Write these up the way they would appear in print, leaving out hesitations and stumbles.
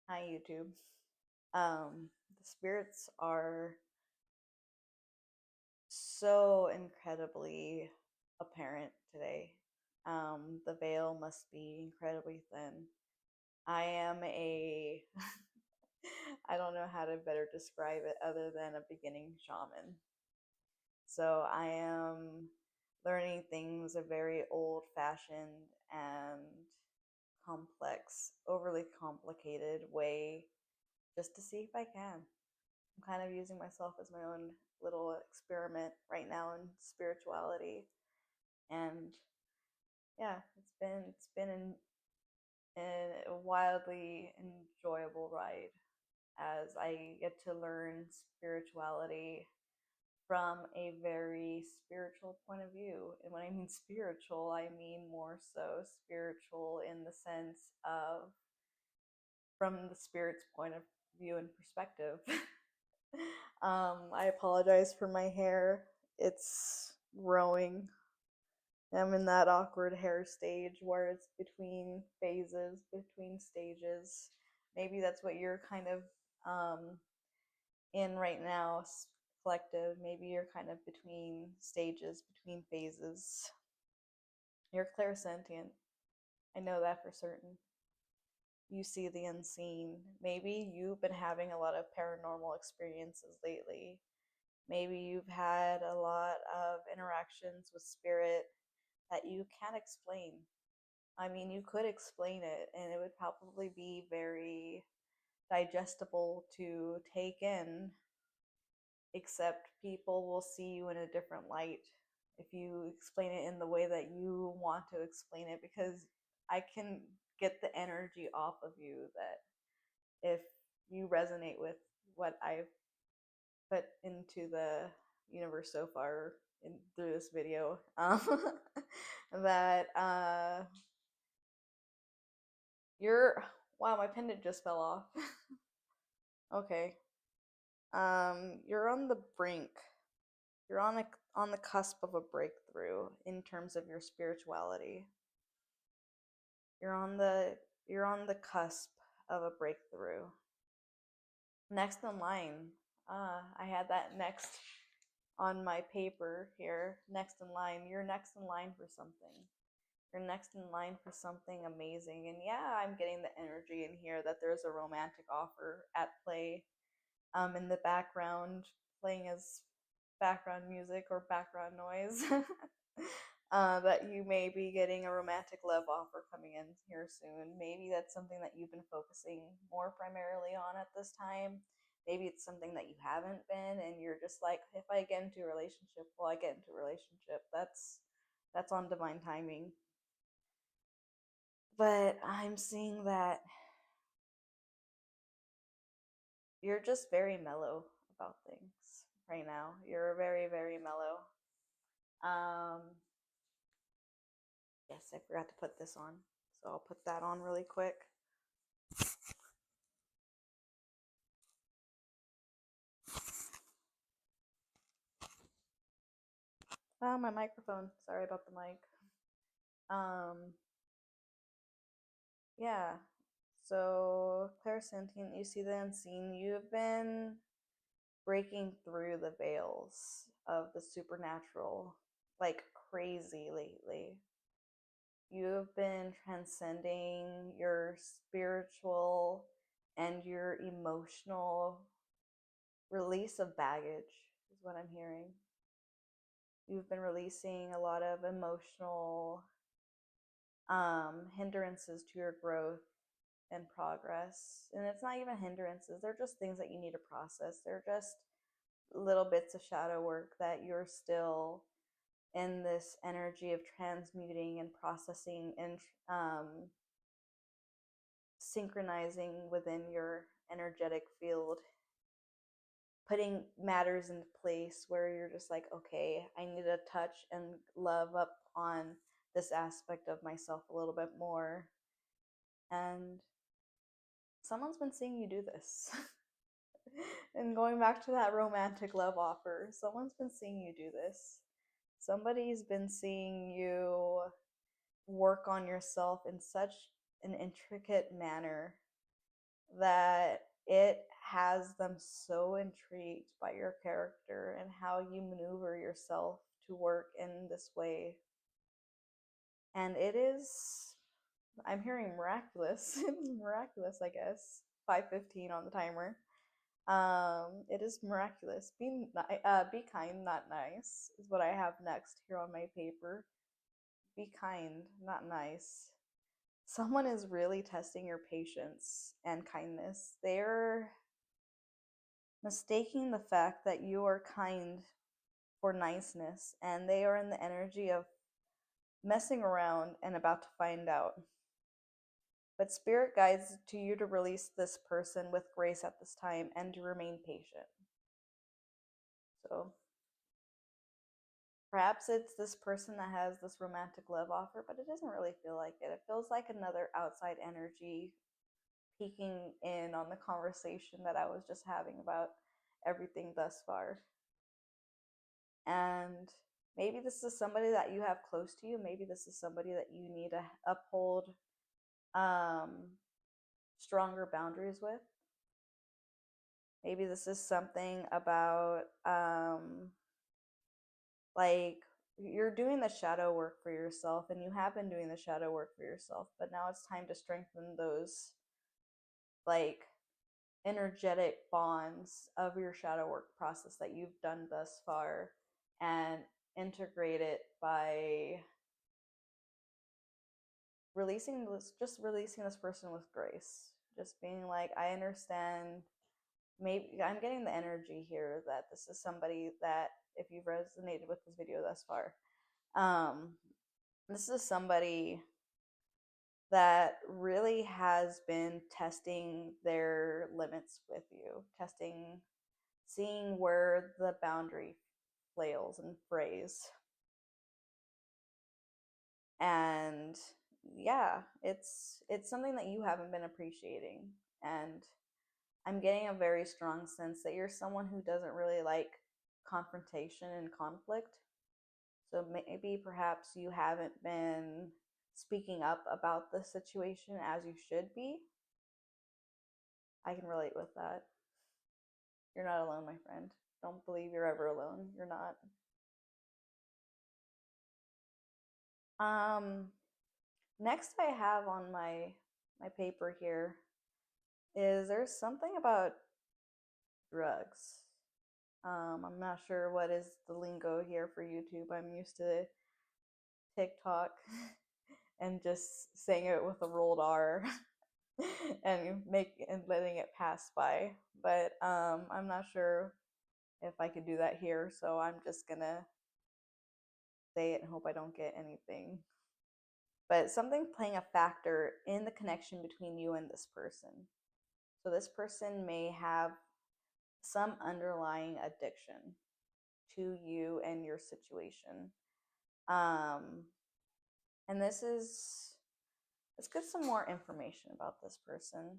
Hi, YouTube. The spirits are so incredibly apparent today. The veil must be incredibly thin. I am a, I don't know how to better describe it other than a beginning shaman. So I am learning things a very old fashioned and complex, overly complicated way just to see if I can. I'm kind of using myself as my own little experiment right now in spirituality, and yeah, it's been a wildly enjoyable ride as I get to learn spirituality from a very spiritual point of view. And when I mean spiritual, I mean more so spiritual in the sense of from the spirit's point of view and perspective. I apologize for my hair. It's growing. I'm in that awkward hair stage where it's between phases, between stages. Maybe that's what you're kind of in right now, collective. Maybe you're kind of between stages, between phases. You're clairsentient. I know that for certain. You see the unseen. Maybe you've been having a lot of paranormal experiences lately. Maybe you've had a lot of interactions with spirit that you can't explain. I mean, you could explain it and it would probably be very digestible to take in, except people will see you in a different light if you explain it in the way that you want to explain it, because I can get the energy off of you that if you resonate with what I've put into the universe so far through this video, that you're wow, my pendant just fell off. Okay, you're on the brink. You're on the cusp of a breakthrough in terms of your spirituality. You're on the you're on the cusp of a breakthrough. Next in line, I had that next on my paper here. Next in line, you're next in line for something. You're next in line for something amazing. And yeah, I'm getting the energy in here that there's a romantic offer at play, in the background, playing as background music or background noise. That you may be getting a romantic love offer coming in here soon. Maybe that's something that you've been focusing more primarily on at this time. Maybe it's something that you haven't been, and you're just like, if I get into a relationship, well, I get into a relationship. That's on divine timing. But I'm seeing that you're just very mellow about things right now. You're very, very mellow. Um, yes, I forgot to put this on, so I'll put that on really quick. Oh, my microphone. Sorry about the mic. Um, yeah. So, clairsentient, you see the unseen. You've been breaking through the veils of the supernatural like crazy lately. You've been transcending your spiritual and your emotional release of baggage, is what I'm hearing. You've been releasing a lot of emotional hindrances to your growth and progress. And it's not even hindrances, they're just things that you need to process. They're just little bits of shadow work that you're still in this energy of transmuting and processing and synchronizing within your energetic field, putting matters into place where you're just like, okay, I need to touch and love up on this aspect of myself a little bit more. And someone's been seeing you do this. And going back to that romantic love offer, someone's been seeing you do this. Somebody's been seeing you work on yourself in such an intricate manner that it has them so intrigued by your character and how you maneuver yourself to work in this way. And it is, I'm hearing miraculous. Miraculous, I guess. 5:15 on the timer. It is miraculous. Be kind, not nice, is what I have next here on my paper. Be kind, not nice. Someone is really testing your patience and kindness. They're mistaking the fact that you are kind for niceness, and they are in the energy of messing around and about to find out. But Spirit guides to you to release this person with grace at this time and to remain patient. So perhaps it's this person that has this romantic love offer, but it doesn't really feel like it. It feels like another outside energy peeking in on the conversation that I was just having about everything thus far. And maybe this is somebody that you have close to you. Maybe this is somebody that you need to uphold um, stronger boundaries with. Maybe this is something about like you're doing the shadow work for yourself, and you have been doing the shadow work for yourself, but now it's time to strengthen those like energetic bonds of your shadow work process that you've done thus far and integrate it by releasing this person with grace, just being like, I understand. Maybe I'm getting the energy here that this is somebody that, if you've resonated with this video thus far, um this is somebody that really has been testing their limits with you, testing, seeing where the boundary flails and frays. And yeah, it's something that you haven't been appreciating. And I'm getting a very strong sense that you're someone who doesn't really like confrontation and conflict. So maybe perhaps you haven't been speaking up about the situation as you should be. I can relate with that. You're not alone, my friend. Don't believe you're ever alone. You're not. Um, Next I have on my paper here is there's something about drugs. I'm not sure what is the lingo here for YouTube. I'm used to TikTok and just saying it with a rolled R and letting it pass by. But I'm not sure if I could do that here, so I'm just gonna say it and hope I don't get anything. But something playing a factor in the connection between you and this person. So this person may have some underlying addiction to you and your situation. Um, and let's get some more information about this person.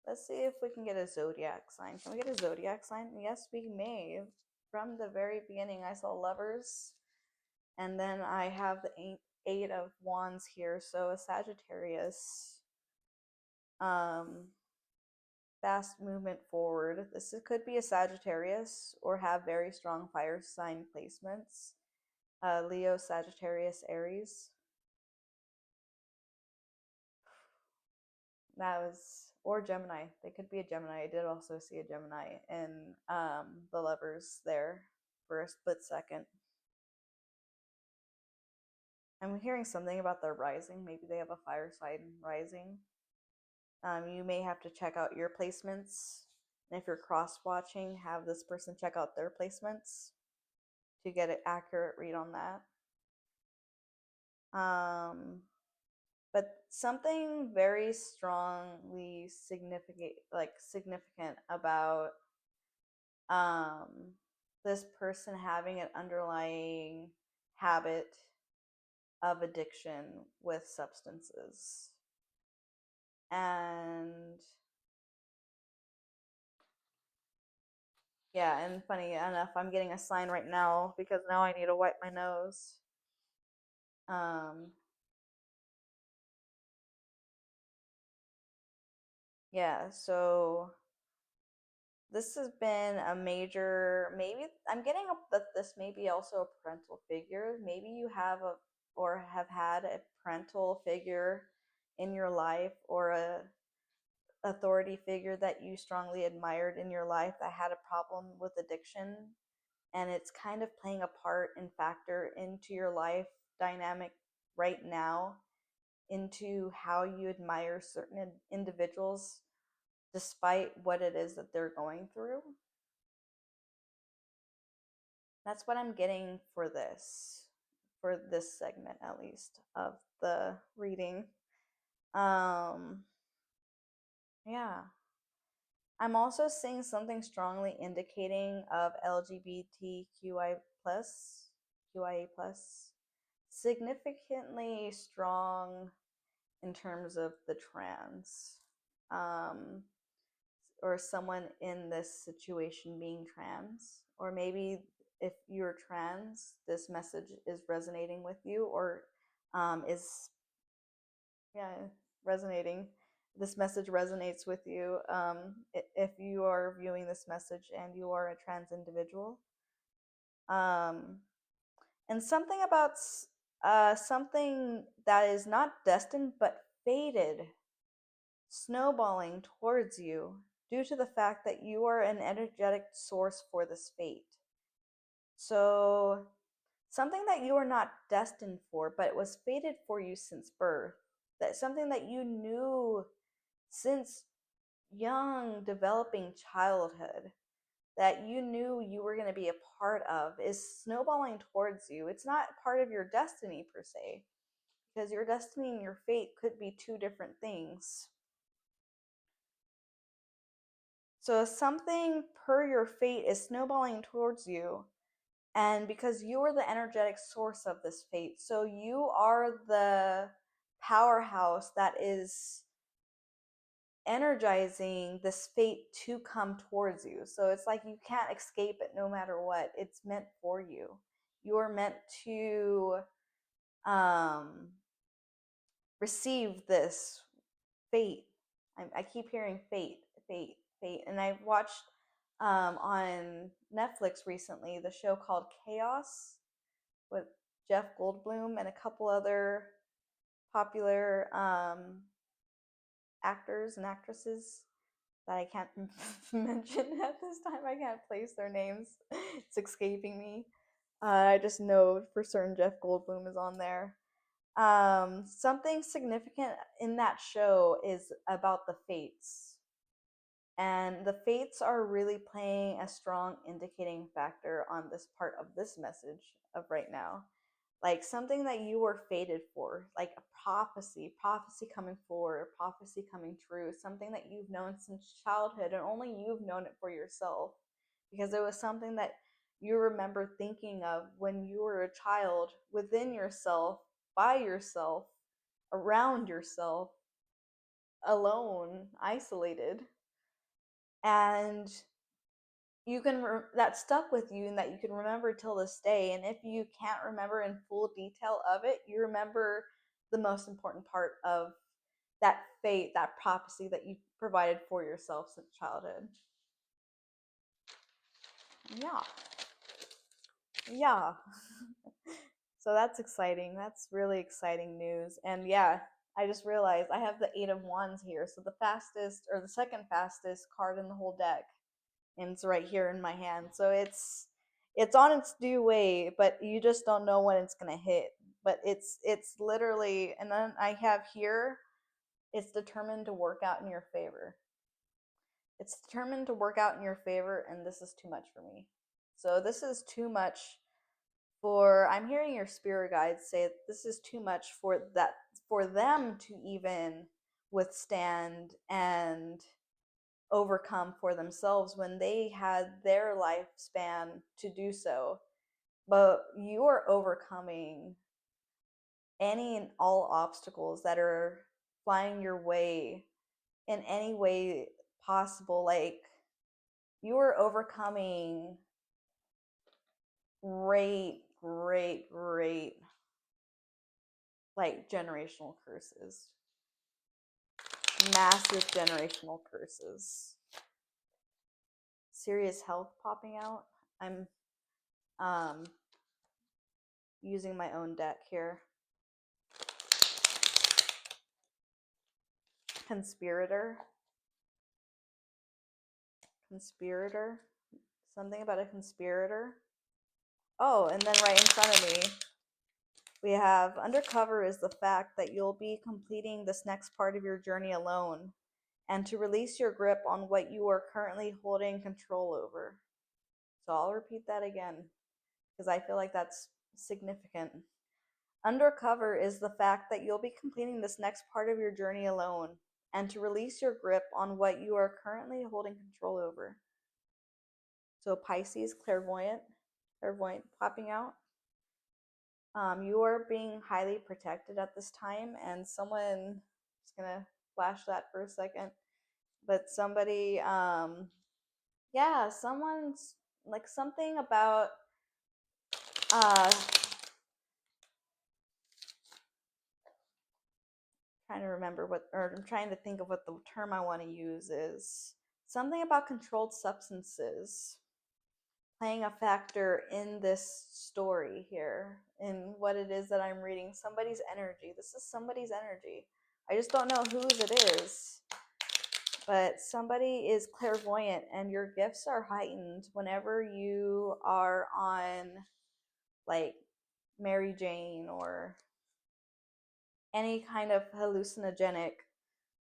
Let's see if we can get a zodiac sign. Can we get a zodiac sign? Yes, we may. From the very beginning, I saw lovers, and then I have the eight of wands here, so a Sagittarius. Fast movement forward. Could be a Sagittarius or have very strong fire sign placements. Leo, Sagittarius, Aries. That was, or Gemini. They could be a Gemini. I did also see a Gemini in the lovers there for a split second. I'm hearing something about their rising. Maybe they have a fire sign rising. You may have to check out your placements. And if you're cross watching, have this person check out their placements to get an accurate read on that. But something very strongly significant about this person having an underlying habit of addiction with substances. And yeah, and funny enough, I'm getting a sign right now because now I need to wipe my nose. Yeah, so this has been a major, maybe I'm getting up that this may be also a parental figure. Maybe you have a or have had a parental figure in your life, or a authority figure that you strongly admired in your life that had a problem with addiction, and it's kind of playing a part and factor into your life dynamic right now, into how you admire certain individuals despite what it is that they're going through. That's what I'm getting for this segment at least of the reading. Um, yeah. I'm also seeing something strongly indicating of LGBTQI plus, QIA plus, significantly strong in terms of the trans, um, or someone in this situation being trans, or maybe if you're trans, this message is resonating with you, or is, yeah, resonating. This message resonates with you. If you are viewing this message and you are a trans individual, um, and something about something that is not destined but fated snowballing towards you due to the fact that you are an energetic source for this fate. So, something that you are not destined for, but it was fated for you since birth, that something that you knew since young, developing childhood, that you knew you were going to be a part of, is snowballing towards you. It's not part of your destiny per se, because your destiny and your fate could be two different things. So something per your fate is snowballing towards you, and because you are the energetic source of this fate, so you are the powerhouse that is energizing this fate to come towards you. So it's like you can't escape it no matter what. It's meant for you. You're meant to um, receive this fate. I keep hearing fate, fate, fate. And I've watched on Netflix recently the show called Chaos with Jeff Goldblum and a couple other popular actors and actresses that I can't mention at this time. I can't place their names. It's escaping me. I just know for certain Jeff Goldblum is on there. Something significant in that show is about the fates. And the fates are really playing a strong indicating factor on this part of this message of right now. Like something that you were fated for, like a prophecy coming forward, a prophecy coming true, something that you've known since childhood and only you've known it for yourself, because it was something that you remember thinking of when you were a child, within yourself, by yourself, around yourself, alone, isolated. And that stuck with you and that you can remember till this day. And if you can't remember in full detail of it, you remember the most important part of that fate, that prophecy that you provided for yourself since childhood. Yeah. Yeah. So that's exciting. That's really exciting news. And yeah, I just realized I have the Eight of Wands here. So the fastest, or the second fastest card in the whole deck, and it's right here in my hand. So it's on its due way, but you just don't know when it's gonna hit. But it's literally, and then I have here, it's determined to work out in your favor. It's determined to work out in your favor, and this is too much for me. So this is too much for, I'm hearing your spirit guides say this is too much for them to even withstand and overcome for themselves when they had their lifespan to do so. But you are overcoming any and all obstacles that are flying your way in any way possible. Like, you are overcoming great, great, great, like, generational curses. massive generational curses. Serious health popping out. I'm using my own deck here. Conspirator. Conspirator. Something about a conspirator. Oh, and then right in front of me, we have undercover is the fact that you'll be completing this next part of your journey alone, and to release your grip on what you are currently holding control over. So I'll repeat that again because I feel like that's significant. Undercover is the fact that you'll be completing this next part of your journey alone, and to release your grip on what you are currently holding control over. So Pisces, clairvoyant popping out. You are being highly protected at this time, and someone, just gonna flash that for a second, but somebody, yeah, someone's like something about, uh, trying to remember what, or I'm trying to think of what the term I want to use is. Something about controlled substances playing a factor in this story here, in what it is that I'm reading. Somebody's energy. This is somebody's energy. I just don't know whose it is. But somebody is clairvoyant, and your gifts are heightened whenever you are on, like, Mary Jane or any kind of hallucinogenic,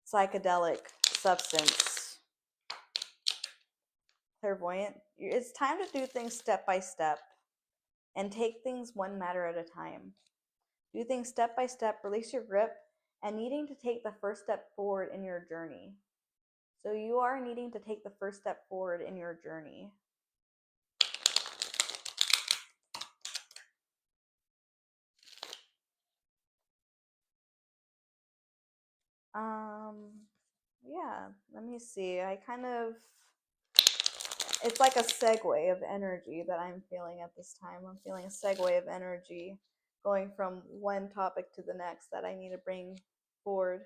psychedelic substance. Clairvoyant. It's time to do things step by step and take things one matter at a time. Do things step by step, release your grip, and needing to take the first step forward in your journey. So you are needing to take the first step forward in your journey. Yeah, let me see. It's like a segue of energy that I'm feeling at this time. I'm feeling a segue of energy going from one topic to the next that I need to bring forward.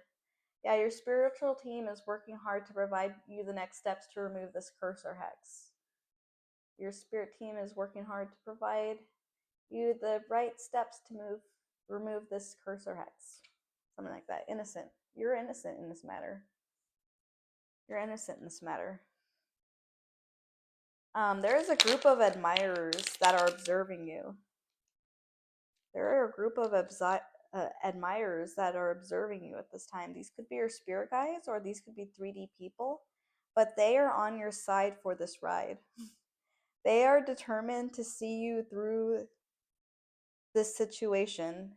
Yeah, your spiritual team is working hard to provide you the next steps to remove this curse or hex. Your spirit team is working hard to provide you the right steps to remove this curse or hex. Something like that. Innocent. You're innocent in this matter. You're innocent in this matter. There is a group of admirers that are observing you. There are a group of admirers that are observing you at this time. These could be your spirit guides, or these could be 3D people, but they are on your side for this ride. They are determined to see you through this situation.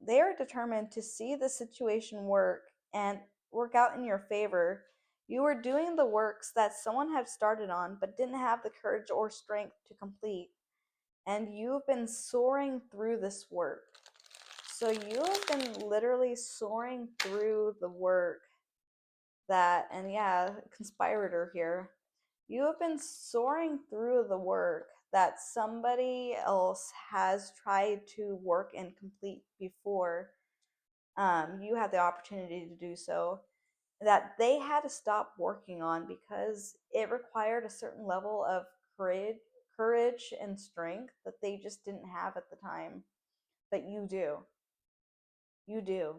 They are determined to see the situation work and work out in your favor. You are doing the works that someone had started on but didn't have the courage or strength to complete. And you've been soaring through this work. So you have been literally soaring through the work that, and yeah, conspirator here. You have been soaring through the work that somebody else has tried to work and complete before you had the opportunity to do so, that they had to stop working on because it required a certain level of courage and strength that they just didn't have at the time. But you do. You do.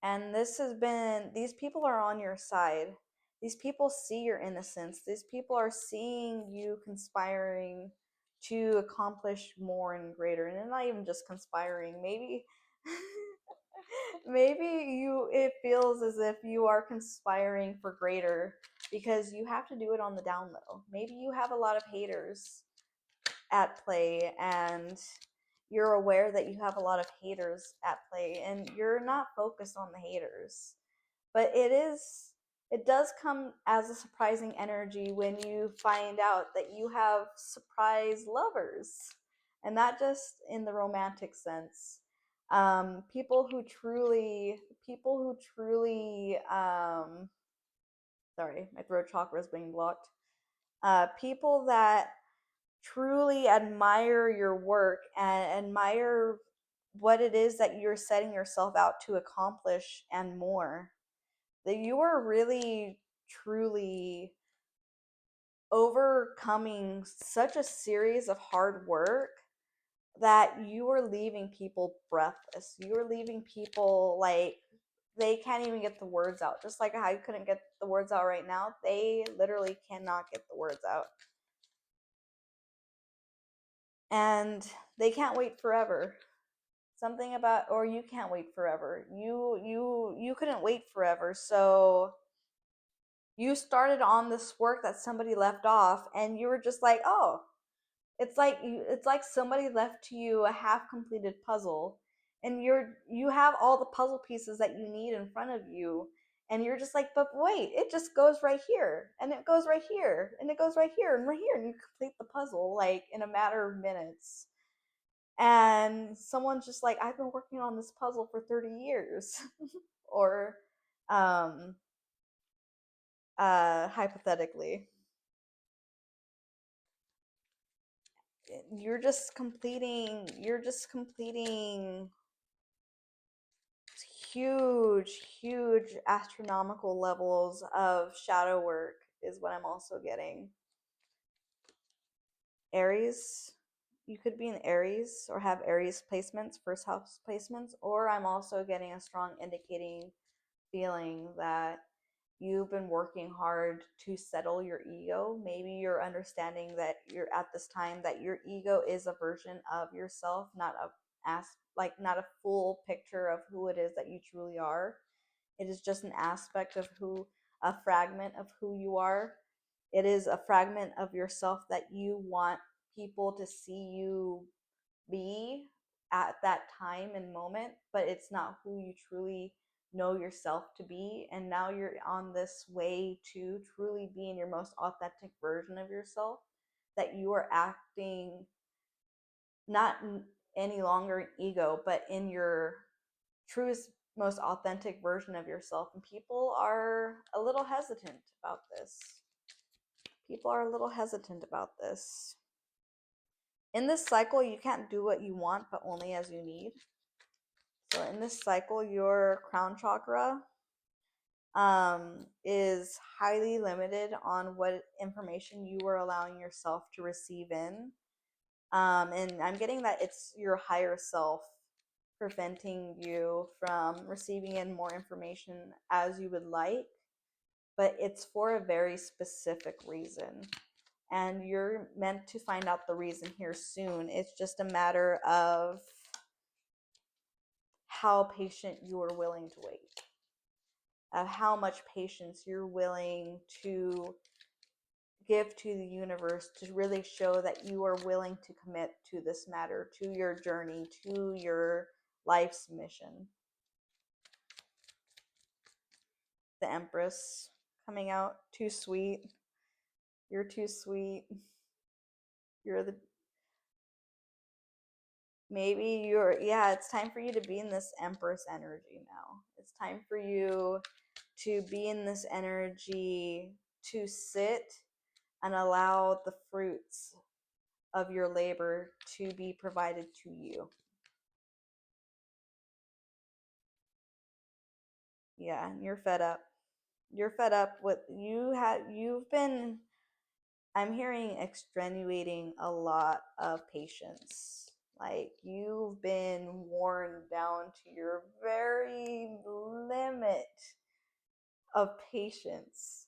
And these people are on your side. These people see your innocence. These people are seeing you conspiring to accomplish more and greater. And not even just conspiring. Maybe it feels as if you are conspiring for greater because you have to do it on the down low. Maybe you have a lot of haters at play, and you're aware that you have a lot of haters at play, and you're not focused on the haters. But it does come as a surprising energy when you find out that you have surprise lovers, and not just in the romantic sense. People who truly, sorry, my throat chakra is being blocked. People that truly admire your work and admire what it is that you're setting yourself out to accomplish and more. that you are really truly overcoming such a series of hard work that you are leaving people breathless. You are leaving people like they can't even get the words out. Just like I couldn't get the words out right now, they literally cannot get the words out. And they can't wait forever. Something about, or you can't wait forever. You couldn't wait forever. So you started on this work that somebody left off and you were just like, "Oh, it's like somebody left to you a half completed puzzle and you have all the puzzle pieces that you need in front of you and you're just like, but wait, it just goes right here and it goes right here and it goes right here and right here and you complete the puzzle like in a matter of minutes. And someone's just like, I've been working on this puzzle for 30 years or um hypothetically, you're just completing huge astronomical levels of shadow work is what I'm also getting. Aries, you could be in Aries or have Aries placements, first house placements, or I'm also getting a strong indicating feeling that you've been working hard to settle your ego. Maybe you're understanding that you're at this time that your ego is a version of yourself, not not a full picture of who it is that you truly are. It is just an aspect of a fragment of who you are. It is a fragment of yourself that you want people to see you be at that time and moment, but it's not who you truly know yourself to be. And now you're on this way to truly being your most authentic version of yourself, that you are acting not any longer in ego, but in your truest, most authentic version of yourself. And people are a little hesitant about this. People are a little hesitant about this. In this cycle, you can't do what you want, but only as you need. So in this cycle, your crown chakra is highly limited on what information you are allowing yourself to receive in. And I'm getting that it's your higher self preventing you from receiving in more information as you would like, but it's for a very specific reason. And you're meant to find out the reason here soon. It's just a matter of how patient you are willing to wait, of how much patience you're willing to give to the universe to really show that you are willing to commit to this matter, to your journey, to your life's mission. The Empress coming out, too sweet. You're too sweet. You're the maybe you're yeah, it's time for you to be in this Empress energy now. It's time for you to be in this energy, to sit and allow the fruits of your labor to be provided to you. Yeah, and you're fed up. You're fed up with you've been, I'm hearing, extenuating a lot of patience. Like you've been worn down to your very limit of patience.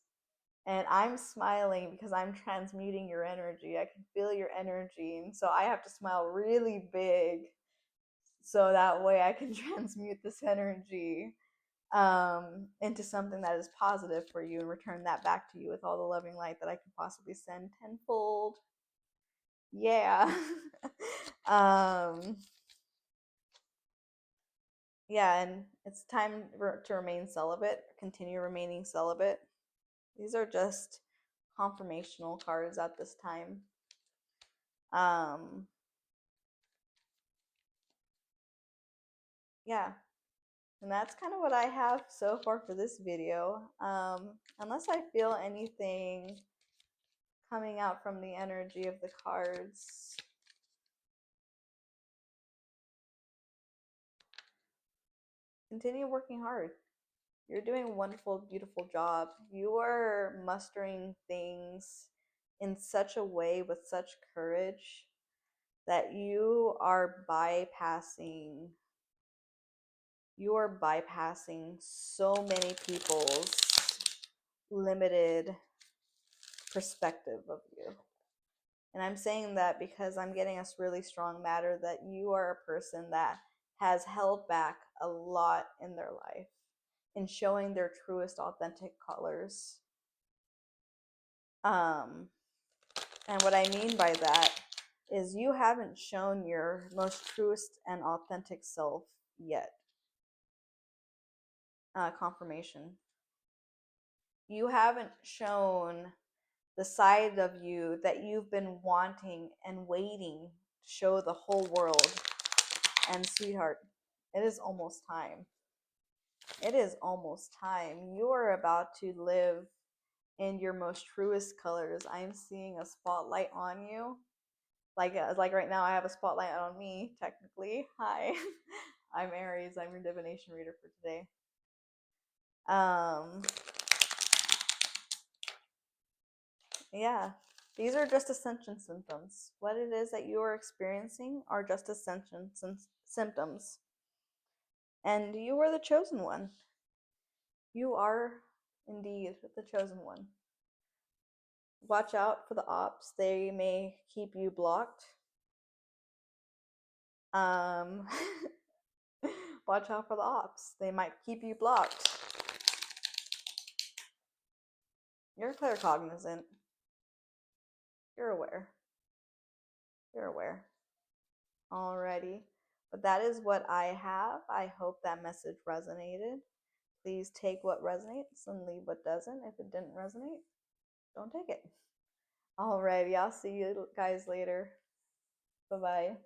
And I'm smiling because I'm transmuting your energy. I can feel your energy. And so I have to smile really big so that way I can transmute this energy into something that is positive for you and return that back to you with all the loving light that I could possibly send tenfold. Yeah. um, yeah, and it's time to remain celibate, continue remaining celibate. These are just confirmational cards at this time. Um, yeah, and that's kind of what I have so far for this video. Unless I feel anything coming out from the energy of the cards. Continue working hard. You're doing a wonderful, beautiful job. You are mustering things in such a way with such courage that you are bypassing so many people's limited perspective of you. And I'm saying that because I'm getting a really strong matter that you are a person that has held back a lot in their life in showing their truest authentic colors. Um, and what I mean by that is you haven't shown your most truest and authentic self yet. Confirmation. You haven't shown the side of you that you've been wanting and waiting to show the whole world. And sweetheart, it is almost time. It is almost time. You are about to live in your most truest colors. I'm seeing a spotlight on you. Like right now I have a spotlight on me, technically. Hi. I'm Aries. I'm your divination reader for today. Um yeah. These are just ascension symptoms. What it is that you are experiencing are just ascension symptoms. And you are the chosen one. You are indeed the chosen one. Watch out for the ops. They may keep you blocked. Um, watch out for the ops. They might keep you blocked. You're claircognizant. You're aware. You're aware. Alrighty. But that is what I have. I hope that message resonated. Please take what resonates and leave what doesn't. If it didn't resonate, don't take it. Alrighty. I'll see you guys later. Bye bye.